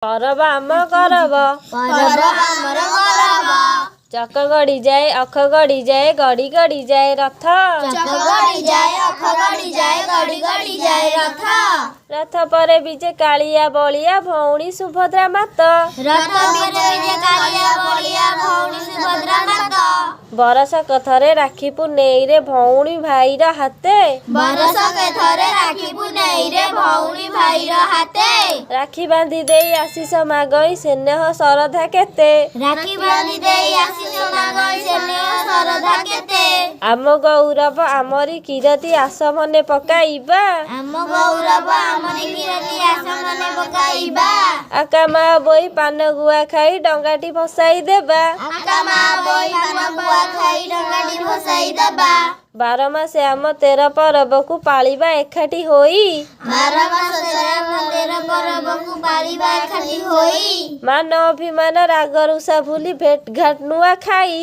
करब आम करब चक गड़ी जाए अख गड़ी जाए गड़ी गड़ी जाए रथ रथ पर विजे कालिया बलिया भौणी सुभद्रा मात बरस कथरे राखी पुनेई रे भौणी भाईर हाथे राखी बांधी देई आशीष मागई स्नेह श्रद्धा केते आम गौरव आमरी कीरति आस मने पकाइबा आका मा बोई पान गुआ खाई डंगाटी भसाई देबा बार मासे आम 13 परब को पालिबा एकाठी होई मान अभिमान राग रुषा भूली भेट घाट नुआ खाई।